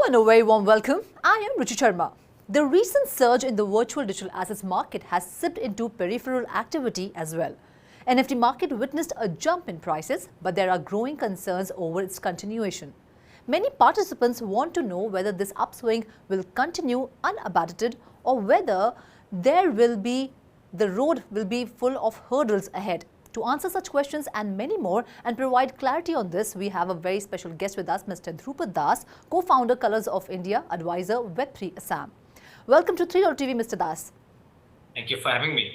and a very warm welcome. I am Ruchi Sharma. The recent surge in the virtual digital assets market has sipped into peripheral activity as well. NFT market witnessed a jump in prices, but there are growing concerns over its continuation. Many participants want to know whether this upswing will continue unabated or whether the road will be full of hurdles ahead. To answer such questions and many more and provide clarity on this, we have a very special guest with us, Mr. Dhrupad, co-founder Colors of India, advisor Web3 Assam. Welcome to 3 TV, Mr. Das. Thank you for having me.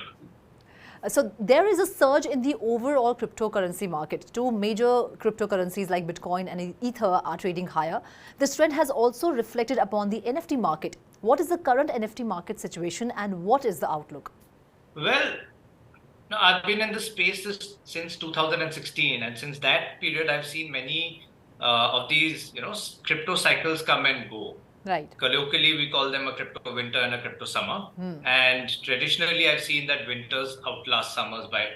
So there is a surge in the overall cryptocurrency market. Two major cryptocurrencies like Bitcoin and Ether are trading higher. This trend has also reflected upon the NFT market. What is the current NFT market situation and what is the outlook? Well, no, I've been in this space since 2016, and since that period, I've seen many of these, crypto cycles come and go. Right. Colloquially, we call them a crypto winter and a crypto summer. And traditionally, I've seen that winters outlast summers by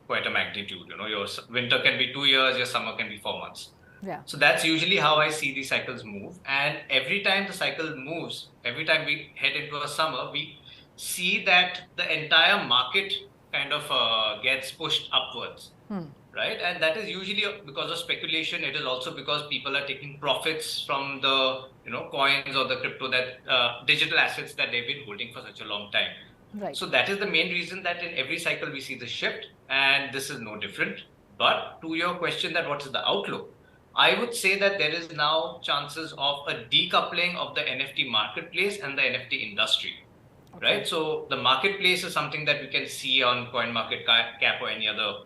quite a magnitude. Your winter can be 2 years, your summer can be 4 months. Yeah. So that's usually how I see these cycles move. And every time the cycle moves, every time we head into a summer, we see that the entire market kind of gets pushed upwards, right? And that is usually because of speculation. It is also because people are taking profits from the coins or the crypto that digital assets that they've been holding for such a long time. Right. So that is the main reason that in every cycle we see the shift, and this is no different. But to your question that what is the outlook, I would say that there is now chances of a decoupling of the NFT marketplace and the NFT industry. Okay. Right, so the marketplace is something that we can see on CoinMarketCap or any other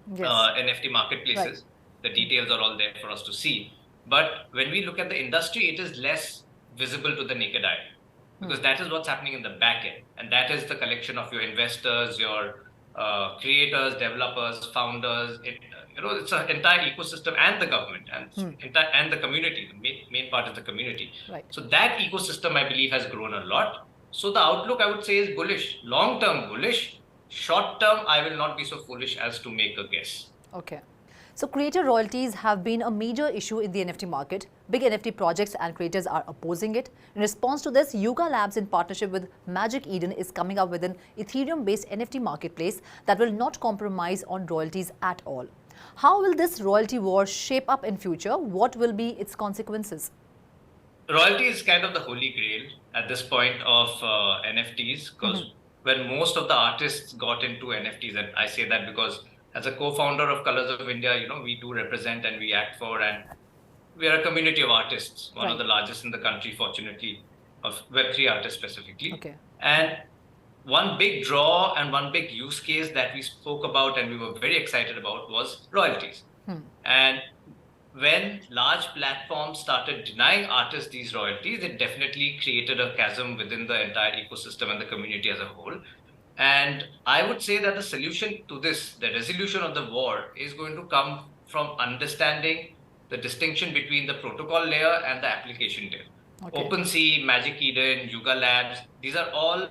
NFT marketplaces. Right. The details are all there for us to see. But when we look at the industry, it is less visible to the naked eye because that is what's happening in the back end, and that is the collection of your investors, your creators, developers, founders. It's an entire ecosystem and the government and the community. The main part is the community. Right. So that ecosystem, I believe, has grown a lot. So the outlook, I would say, is bullish. Long-term bullish. Short-term, I will not be so foolish as to make a guess. Okay. So creator royalties have been a major issue in the NFT market. Big NFT projects and creators are opposing it. In response to this, Yuga Labs, in partnership with Magic Eden, is coming up with an Ethereum-based NFT marketplace that will not compromise on royalties at all. How will this royalty war shape up in future? What will be its consequences? Royalty is kind of the holy grail at this point of NFTs, because when most of the artists got into NFTs, and I say that because as a co-founder of Colors of India, we do represent and we act for, and we are a community of artists, one of the largest in the country, fortunately, of Web3 artists specifically. Okay. And one big draw and one big use case that we spoke about and we were very excited about was royalties. And when large platforms started denying artists these royalties, it definitely created a chasm within the entire ecosystem and the community as a whole. And I would say that the solution to this, the resolution of the war, is going to come from understanding the distinction between the protocol layer and the application layer. Okay. OpenSea, Magic Eden, Yuga Labs, these are all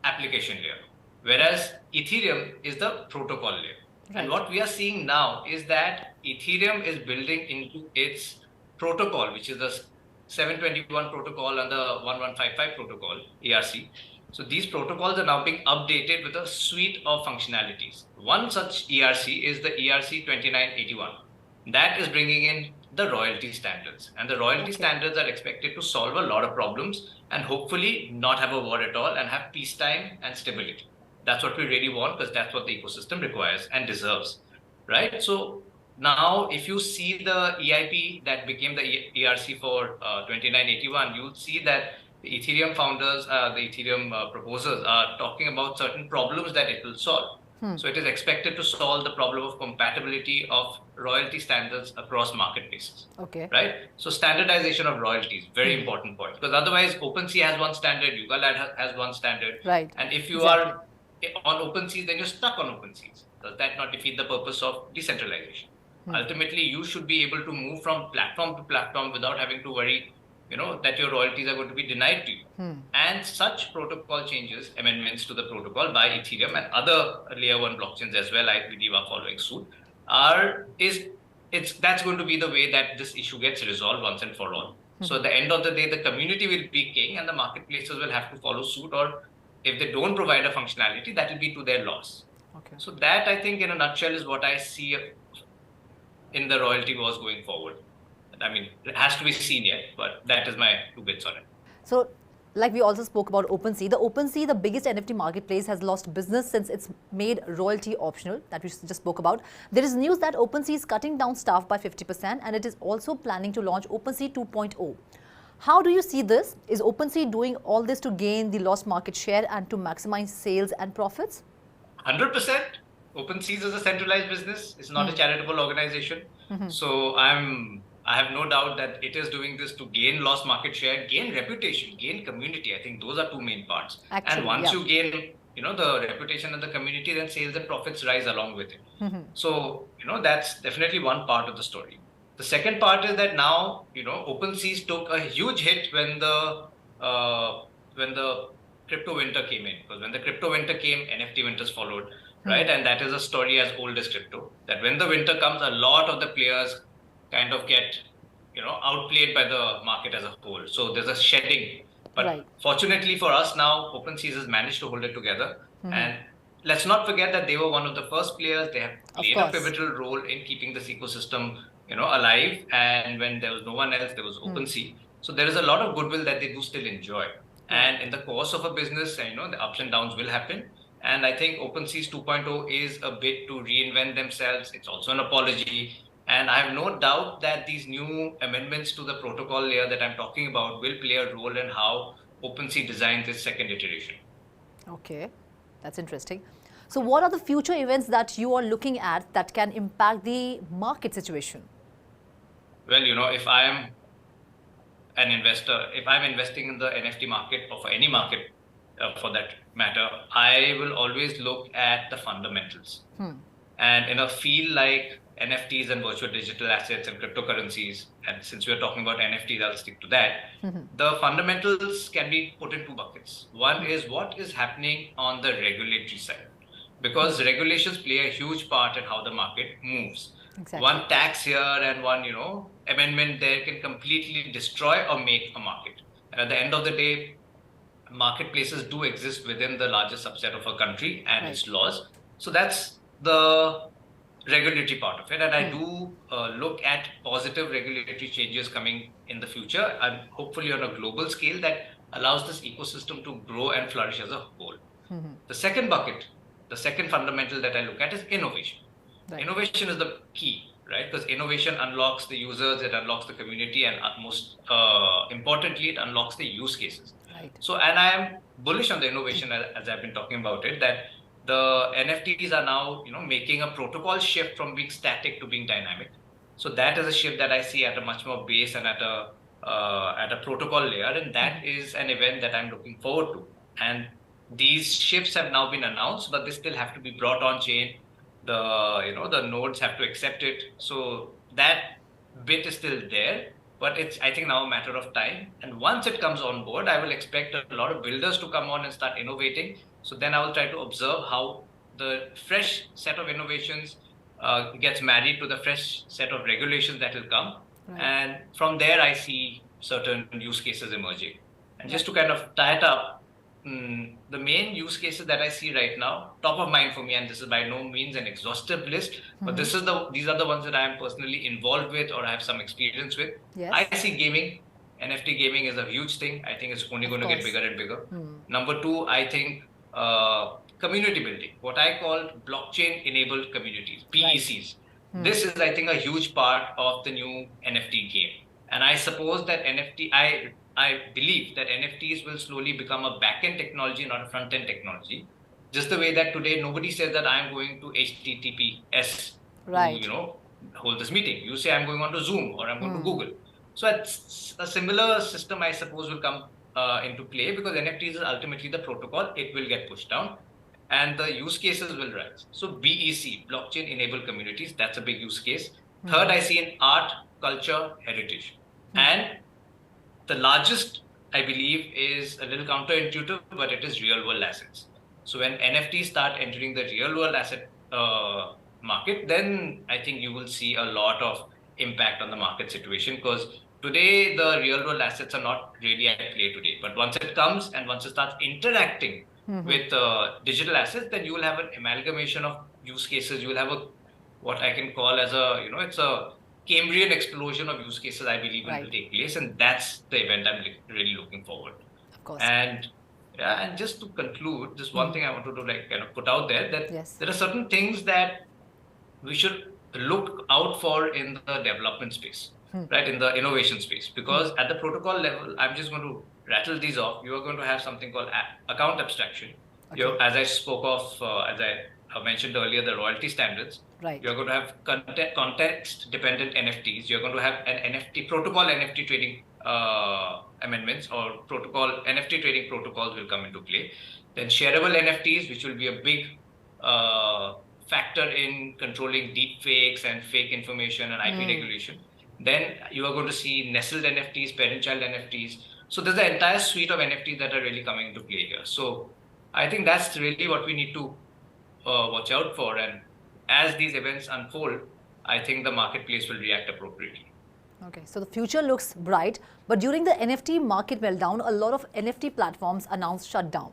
application layer, whereas Ethereum is the protocol layer. Right. And what we are seeing now is that Ethereum is building into its protocol, which is the 721 protocol and the 1155 protocol, ERC. So these protocols are now being updated with a suite of functionalities. One such ERC is the ERC 2981. That is bringing in the royalty standards. And the royalty standards are expected to solve a lot of problems and hopefully not have a war at all and have peacetime and stability. That's what we really want, because that's what the ecosystem requires and deserves, right? So now if you see the EIP that became the ERC for 2981, you'll see that the Ethereum founders, the Ethereum proposers are talking about certain problems that it will solve. So it is expected to solve the problem of compatibility of royalty standards across marketplaces. Okay. Right? So standardization of royalties, very important point, because otherwise OpenSea has one standard, Yuga Lab has one standard. Right. And if you are on OpenSea, then you're stuck on OpenSea. Does that not defeat the purpose of decentralization? Ultimately, you should be able to move from platform to platform without having to worry, that your royalties are going to be denied to you. And such protocol changes, amendments to the protocol by Ethereum and other layer 1 blockchains as well, I believe, are following suit, that's going to be the way that this issue gets resolved once and for all. So at the end of the day, the community will be king and the marketplaces will have to follow suit, or if they don't provide a functionality, that will be to their loss. Okay. So that, I think, in a nutshell, is what I see in the royalty wars going forward. I mean, it has to be seen yet, but that is my 2 bits on it. So, like we also spoke about OpenSea, the biggest NFT marketplace, has lost business since it's made royalty optional, that we just spoke about. There is news that OpenSea is cutting down staff by 50% and it is also planning to launch OpenSea 2.0. How do you see this? Is OpenSea doing all this to gain the lost market share and to maximize sales and profits? 100%. OpenSea is a centralized business. It's not a charitable organization. So I have no doubt that it is doing this to gain lost market share, gain reputation, gain community. I think those are 2 main parts. Actually, and once you gain, the reputation and the community, then sales and profits rise along with it. So, that's definitely one part of the story. The second part is that now, OpenSea took a huge hit when the crypto winter came in. Because when the crypto winter came, NFT winters followed, right? And that is a story as old as crypto. That when the winter comes, a lot of the players kind of get, outplayed by the market as a whole. So there's a shedding. But fortunately for us now, OpenSea has managed to hold it together. And let's not forget that they were one of the first players. They have played a pivotal role in keeping this ecosystem, alive. And when there was no one else, there was OpenSea. So there is a lot of goodwill that they do still enjoy. And in the course of a business, the ups and downs will happen. And I think OpenSea 2.0 is a bit to reinvent themselves. It's also an apology. And I have no doubt that these new amendments to the protocol layer that I'm talking about will play a role in how OpenSea designs its second iteration. Okay, that's interesting. So what are the future events that you are looking at that can impact the market situation? Well, if I am an investor, if I'm investing in the NFT market or for any market for that matter, I will always look at the fundamentals. And in a field like NFTs and virtual digital assets and cryptocurrencies, and since we're talking about NFTs, I'll stick to that. The fundamentals can be put in 2 buckets. One is what is happening on the regulatory side, because regulations play a huge part in how the market moves. Exactly. One tax here and one, amendment there can completely destroy or make a market. And at the end of the day, marketplaces do exist within the largest subset of a country and its laws. So that's the regulatory part of it. And I do look at positive regulatory changes coming in the future, and hopefully on a global scale that allows this ecosystem to grow and flourish as a whole. The second bucket, the second fundamental that I look at is innovation. Innovation is the key, right? Because innovation unlocks the users, it unlocks the community, and most importantly, it unlocks the use cases. So, and I am bullish on the innovation as I've been talking about it, that the NFTs are now, making a protocol shift from being static to being dynamic. So that is a shift that I see at a much more base and at a protocol layer, and that is an event that I'm looking forward to. And these shifts have now been announced, but they still have to be brought on chain. The nodes have to accept it. So that bit is still there, but it's, I think, now a matter of time. And once it comes on board, I will expect a lot of builders to come on and start innovating. So then I will try to observe how the fresh set of innovations gets married to the fresh set of regulations that will come. And from there, I see certain use cases emerging. And just to kind of tie it up, the main use cases that I see right now, top of mind for me, and this is by no means an exhaustive list, but these are the ones that I am personally involved with or I have some experience with. I see gaming. NFT gaming is a huge thing. I think it's only going to get bigger and bigger. Number 2, I think community building, what I call blockchain-enabled communities, BECs. This is, I think, a huge part of the new NFT game. And I suppose that I believe that NFTs will slowly become a back-end technology, not a front-end technology. Just the way that today nobody says that I'm going to HTTPS to, hold this meeting. You say I'm going on to Zoom or I'm going to Google. So it's a similar system, I suppose, will come into play, because NFTs is ultimately the protocol. It will get pushed down and the use cases will rise. So BEC, blockchain-enabled communities, that's a big use case. Third, I see in art, culture, heritage. And the largest, I believe, is a little counterintuitive, but it is real-world assets. So when NFTs start entering the real-world asset market, then I think you will see a lot of impact on the market situation, because today the real world assets are not really at play today. But once it comes and once it starts interacting with digital assets, then you will have an amalgamation of use cases. You will have what I can call as it's a Cambrian explosion of use cases, I believe, will take place. And that's the event I'm really looking forward. Of course. And yeah, and just to conclude, just one thing I wanted to kind of put out there, that there are certain things that we should look out for in the development space, right, in the innovation space, because at the protocol level, I'm just going to rattle these off. You are going to have something called account abstraction. As I spoke of, as I mentioned earlier, the royalty standards. Right. You're going to have context-dependent NFTs. You're going to have an NFT protocol, NFT trading amendments, or protocol NFT trading protocols will come into play. Then shareable NFTs, which will be a big factor in controlling deep fakes and fake information and IP regulation. Then you are going to see nestled NFTs, parent-child NFTs. So there's an entire suite of NFTs that are really coming into play here. So I think that's really what we need to watch out for. And as these events unfold, I think the marketplace will react appropriately. Okay, so the future looks bright, but during the NFT market meltdown, a lot of NFT platforms announced shutdown.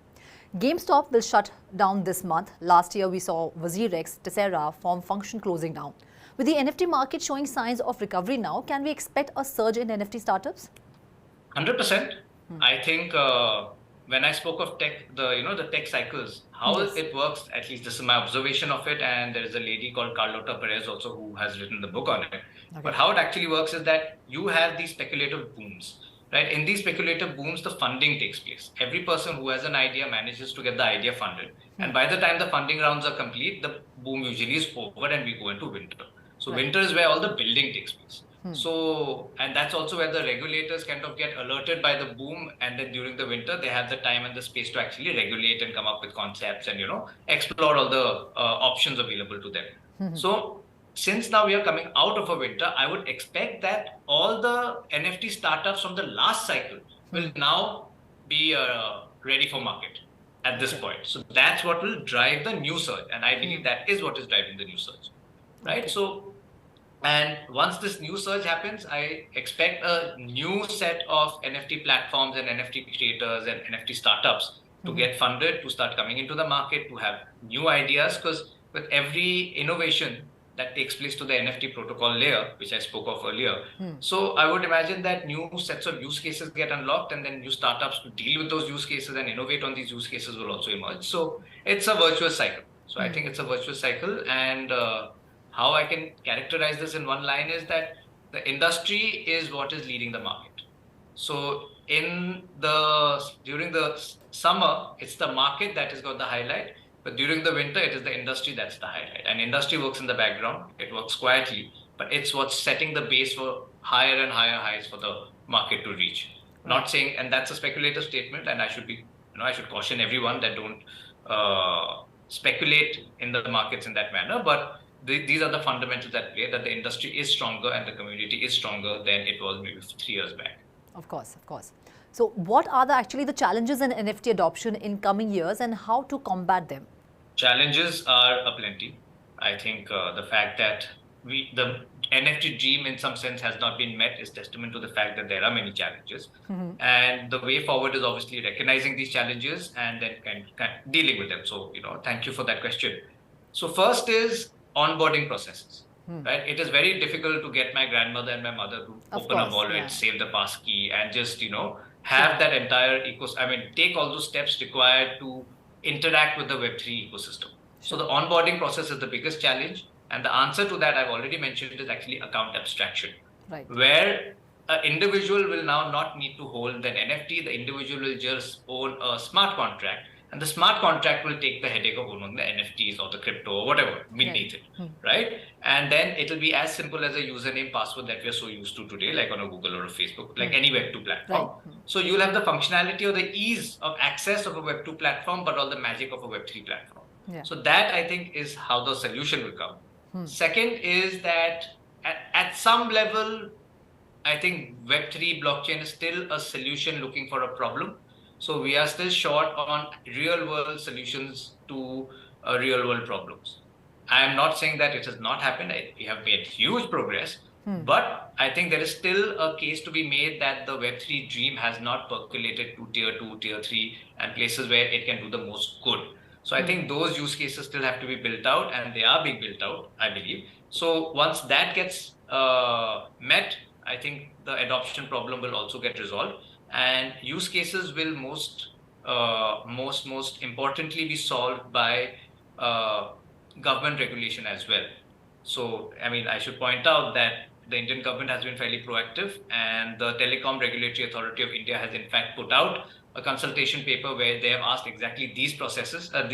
GameStop will shut down this month. Last year, we saw WazirX, Tessera, Form Function closing down. With the NFT market showing signs of recovery now, can we expect a surge in NFT startups? 100%. I think when I spoke of tech, the tech cycles, how it works, at least this is my observation of it, and there is a lady called Carlota Perez also who has written the book on it. Okay. But how it actually works is that you have these speculative booms. Right? In these speculative booms, the funding takes place. Every person who has an idea manages to get the idea funded. And by the time the funding rounds are complete, the boom usually is over and we go into winter. So winter is where all the building takes place. So, and that's also where the regulators kind of get alerted by the boom. And then during the winter, they have the time and the space to actually regulate and come up with concepts and, explore all the options available to them. So, since now we are coming out of a winter, I would expect that all the NFT startups from the last cycle will now be ready for market at this point. So that's what will drive the new surge. And I believe that is what is driving the new surge, right? So, and once this new surge happens, I expect a new set of NFT platforms and NFT creators and NFT startups to get funded, to start coming into the market, to have new ideas, because with every innovation that takes place to the NFT protocol layer, which I spoke of earlier. So I would imagine that new sets of use cases get unlocked, and then new startups to deal with those use cases and innovate on these use cases will also emerge. So it's a virtuous cycle. So I think it's a virtuous cycle. And how I can characterize this in one line is that the industry is what is leading the market. So during the summer, it's the market that has got the highlight. But during the winter, it is the industry that's the highlight. And industry works in the background. It works quietly, but it's what's setting the base for higher and higher highs for the market to reach. Not saying, and that's a speculative statement, and I should caution everyone that don't speculate in the markets in that manner. But these are the fundamentals at play, that the industry is stronger and the community is stronger than it was maybe 3 years back. Of course, of course. So what are actually the challenges in NFT adoption in coming years and how to combat them? Challenges are aplenty. I think the fact that the NFT dream in some sense has not been met is testament to the fact that there are many challenges. And the way forward is obviously recognizing these challenges and then kind of dealing with them. So, thank you for that question. So first is onboarding processes. Right? It is very difficult to get my grandmother and my mother to open a wallet, save the passkey, and just, have that entire take all those steps required to interact with the Web3 ecosystem. So the onboarding process is the biggest challenge. And the answer to that I've already mentioned is actually account abstraction, where an individual will now not need to hold an NFT. The individual will just own a smart contract. And the smart contract will take the headache of owning the NFTs or the crypto or whatever beneath it, right? And then it'll be as simple as a username, password that we're so used to today, like on a Google or a Facebook, like any Web2 platform. So you'll have the functionality or the ease of access of a Web2 platform, but all the magic of a Web3 platform. So that, I think, is how the solution will come. Second is that at some level, I think Web3 blockchain is still a solution looking for a problem. So we are still short on real-world solutions to real-world problems. I am not saying that it has not happened. We have made huge progress, But I think there is still a case to be made that the Web3 dream has not percolated to tier 2, tier 3, and places where it can do the most good. So I think those use cases still have to be built out, and they are being built out, I believe. So once that gets met, I think the adoption problem will also get resolved, and use cases will most importantly be solved by government regulation as well. So, I mean, I should point out that the Indian government has been fairly proactive, and the Telecom Regulatory Authority of India has in fact put out a consultation paper where they have asked exactly these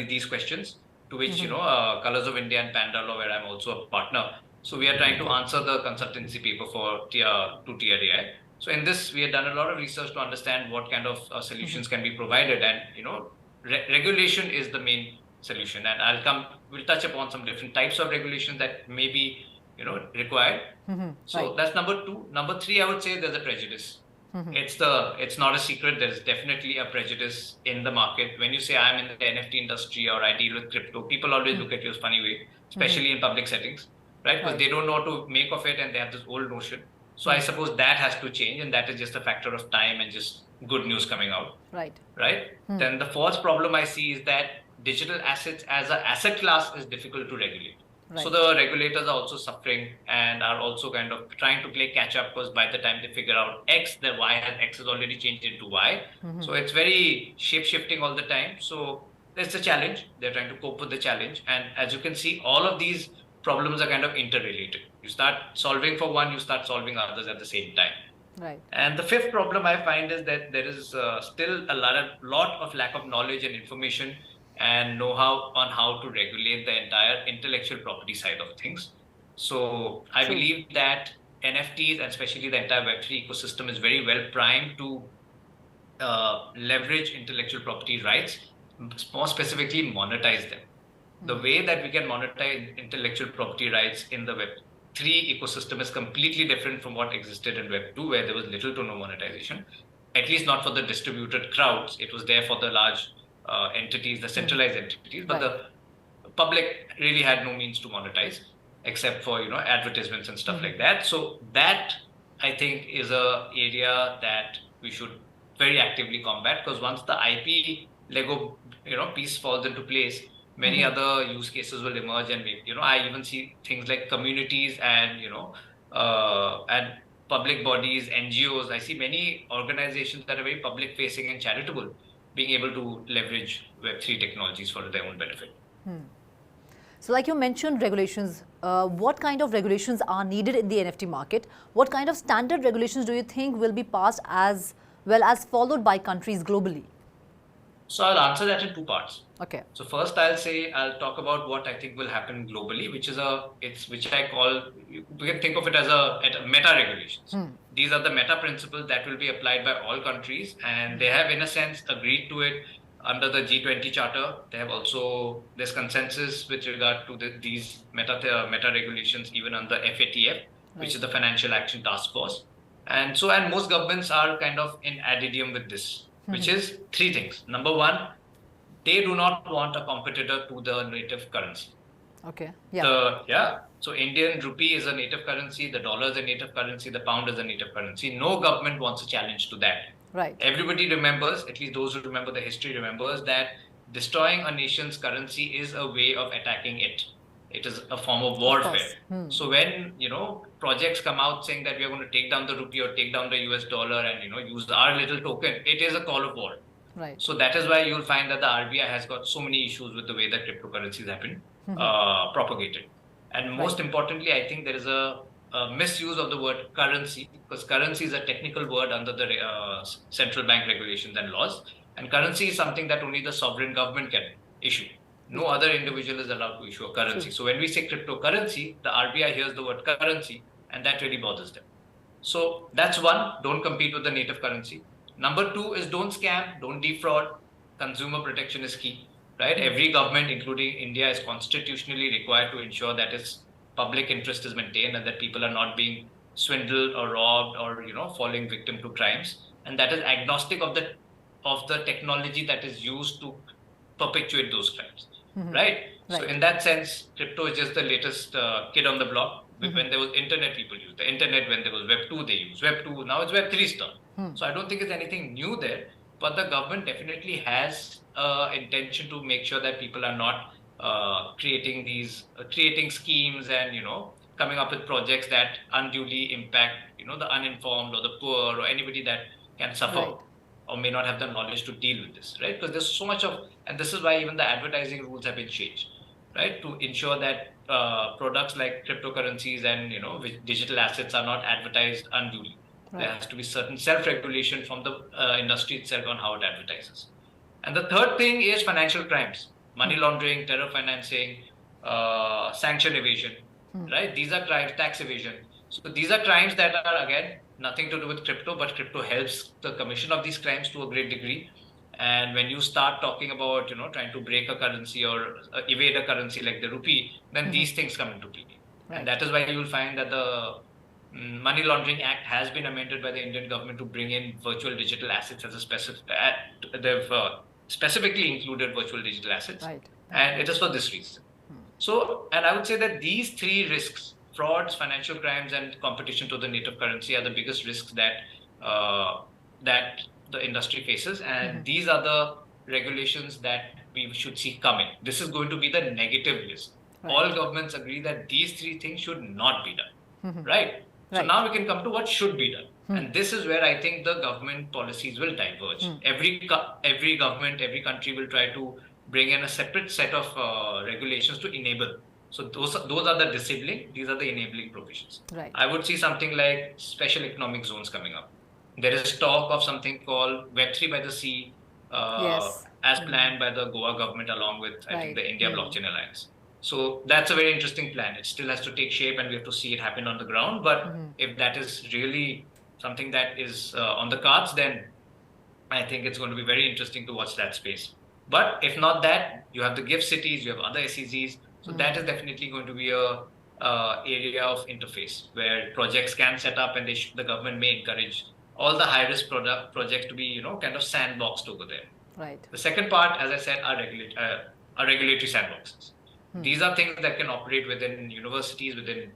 these questions, to which, Colors of India and Panda Law, where I'm also a partner. So we are trying to answer the consultancy paper for to TRAI. So in this, we have done a lot of research to understand what kind of solutions can be provided, and regulation is the main solution. And we'll touch upon some different types of regulations that may be required. So that's number 2. Number 3, I would say there's a prejudice. It's not a secret. There's definitely a prejudice in the market. When you say I'm in the NFT industry or I deal with crypto, people always look at you as funny way, especially in public settings, right? Because they don't know what to make of it, and they have this old notion. So I suppose that has to change, and that is just a factor of time and just good news coming out. Right. Then the fourth problem I see is that digital assets as an asset class is difficult to regulate. So the regulators are also suffering and are also kind of trying to play catch up, because by the time they figure out X, the X has already changed into Y. So it's very shape shifting all the time. So it's a challenge. They're trying to cope with the challenge. And as you can see, all of these problems are kind of interrelated. You start solving for one, you start solving others at the same time. Right. And the fifth problem I find is that there is still a lot of lack of knowledge and information and know-how on how to regulate the entire intellectual property side of things. So I believe that NFTs, and especially the entire Web3 ecosystem, is very well primed to leverage intellectual property rights, more specifically monetize them. The way that we can monetize intellectual property rights in the Web3 ecosystem is completely different from what existed in Web2, where there was little to no monetization, at least not for the distributed crowds. It was there for the large entities, the centralized entities, but the public really had no means to monetize except for advertisements and stuff like that. So that, I think, is a area that we should very actively combat, because once the IP Lego piece falls into place, many other use cases will emerge, and I even see things like communities and and public bodies, NGOs. I see many organizations that are very public facing and charitable being able to leverage Web3 technologies for their own benefit. So like you mentioned, regulations, what kind of regulations are needed in the NFT market? What kind of standard regulations do you think will be passed as well as followed by countries globally? So I'll answer that in 2 parts. Okay. So first I'll talk about what I think will happen globally, which I call, we can think of it as a meta regulations. These are the meta principles that will be applied by all countries, and they have in a sense agreed to it under the G20 charter. They have also, there's consensus with regard to these meta regulations even under FATF, which is the Financial Action Task Force. And most governments are kind of in addendum with this, which is 3 things. Number 1, they do not want a competitor to the native currency. Okay. Yeah. So Indian rupee is a native currency, the dollar is a native currency, the pound is a native currency. No government wants a challenge to that. Right. Everybody remembers, at least those who remember the history remembers, that destroying a nation's currency is a way of attacking it. It is a form of warfare. So when projects come out saying that we are going to take down the rupee or take down the US dollar and use our little token, it is a call of war. Right. So that is why you'll find that the RBI has got so many issues with the way that cryptocurrencies have been propagated. And most importantly, I think there is a misuse of the word currency, because currency is a technical word under the central bank regulations and laws. And currency is something that only the sovereign government can issue. No other individual is allowed to issue a currency. So when we say cryptocurrency, the RBI hears the word currency, and that really bothers them. So that's 1, don't compete with the native currency. Number 2 is don't scam, don't defraud. Consumer protection is key, right? Every government, including India, is constitutionally required to ensure that its public interest is maintained and that people are not being swindled or robbed or falling victim to crimes. And that is agnostic of the technology that is used to perpetuate those crimes. Right? So in that sense, crypto is just the latest kid on the block. When there was internet, people used the internet. When there was Web 2, they used Web 2. Now it's Web 3 stuff. So I don't think it's anything new there. But the government definitely has intention to make sure that people are not creating schemes and coming up with projects that unduly impact the uninformed or the poor or anybody that can suffer. Right. Or may not have the knowledge to deal with this, right? Because there's so much and this is why even the advertising rules have been changed, right? To ensure that products like cryptocurrencies and digital assets are not advertised unduly. Right. There has to be certain self-regulation from the industry itself on how it advertises. And the third thing is financial crimes, money laundering, terror financing, sanction evasion, right? These are crimes, tax evasion. So these are crimes that are, again, nothing to do with crypto, but crypto helps the commission of these crimes to a great degree. And when you start talking about, trying to break a currency or evade a currency like the rupee, then these things come into play. Right. And that is why you will find that the Money Laundering Act has been amended by the Indian government to bring in virtual digital assets as a specific. They've specifically included virtual digital assets, right. And it is for this reason. So, and I would say that these three risks, frauds, financial crimes, and competition to the native currency, are the biggest risks that that the industry faces, and these are the regulations that we should see coming. This is going to be the negative list. Right. All governments agree that these three things should not be done, right? So now we can come to what should be done. And this is where I think the government policies will diverge. Every government, every country will try to bring in a separate set of regulations to enable. So those are the disabling, these are the enabling provisions. Right. I would see something like special economic zones coming up. There is talk of something called Web3 by the Sea, as planned by the Goa government along with, I think, the India Blockchain Alliance. So that's a very interesting plan. It still has to take shape and we have to see it happen on the ground. But if that is really something that is on the cards, then I think it's going to be very interesting to watch that space. But if not that, you have the gift cities, you have other SEZs. So that is definitely going to be a area of interface where projects can set up, and the government may encourage all the high-risk projects to be, kind of sandboxed over there. Right. The second part, as I said, are regulatory sandboxes. These are things that can operate within universities, within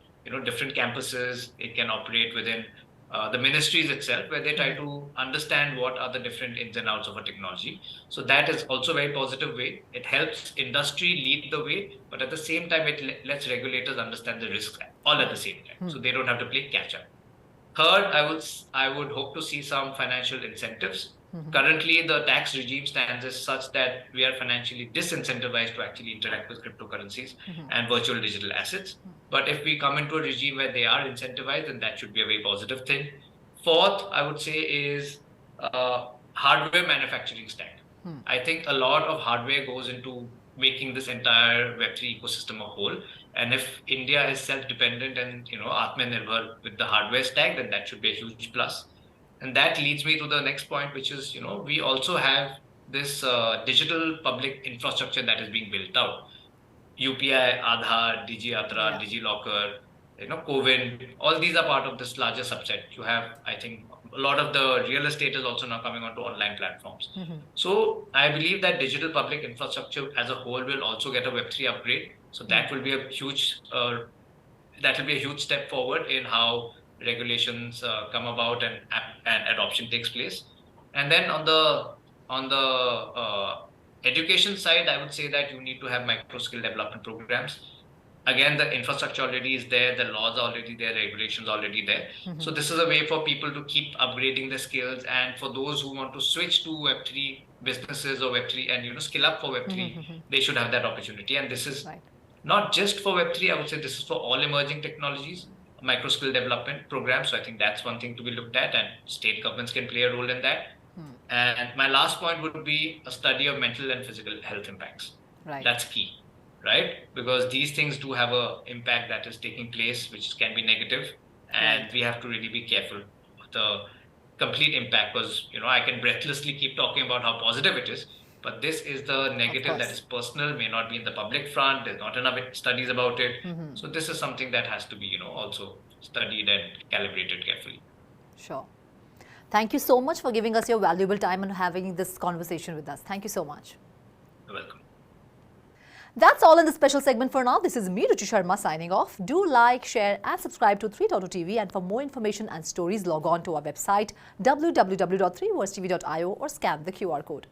different campuses. It can operate within the ministries itself, where they try to understand what are the different ins and outs of a technology. So that is also a very positive way. It helps industry lead the way, but at the same time, it lets regulators understand the risks all at the same time. So they don't have to play catch up. Third, I would hope to see some financial incentives. Currently, the tax regime stands as such that we are financially disincentivized to actually interact with cryptocurrencies and virtual digital assets. But if we come into a regime where they are incentivized, then that should be a very positive thing. Fourth, I would say, is hardware manufacturing stack. I think a lot of hardware goes into making this entire Web3 ecosystem a whole. And if India is self-dependent and Atmanirbhar with the hardware stack, then that should be a huge plus. And that leads me to the next point, which is, we also have this digital public infrastructure that is being built out. UPI, Aadhaar, DigiYatra, DigiLocker, CoWIN, all these are part of this larger subset. You have, I think, a lot of the real estate is also now coming onto online platforms. So I believe that digital public infrastructure as a whole will also get a Web3 upgrade. So that will be a huge step forward in how regulations come about and adoption takes place. And then on the education side, I would say that you need to have micro skill development programs. Again, the infrastructure already is there, the laws are already there, regulations already there. So this is a way for people to keep upgrading their skills, and for those who want to switch to Web3 businesses or Web3 and skill up for Web3, they should have that opportunity. And this is not just for Web3, I would say this is for all emerging technologies, micro skill development programs. So I think that's one thing to be looked at, and state governments can play a role in that. And my last point would be a study of mental and physical health impacts. Right. That's key, right? Because these things do have an impact that is taking place, which can be negative, and we have to really be careful of the complete impact, because I can breathlessly keep talking about how positive it is, but this is the negative that is personal, may not be in the public front. There's not enough studies about it. So this is something that has to be, also studied and calibrated carefully. Sure. Thank you so much for giving us your valuable time and having this conversation with us. Thank you so much. You're welcome. That's all in the special segment for now. This is me, Ruchi Sharma, signing off. Do like, share and subscribe to 3.0 TV, and for more information and stories, log on to our website www.3versetv.io or scan the QR code.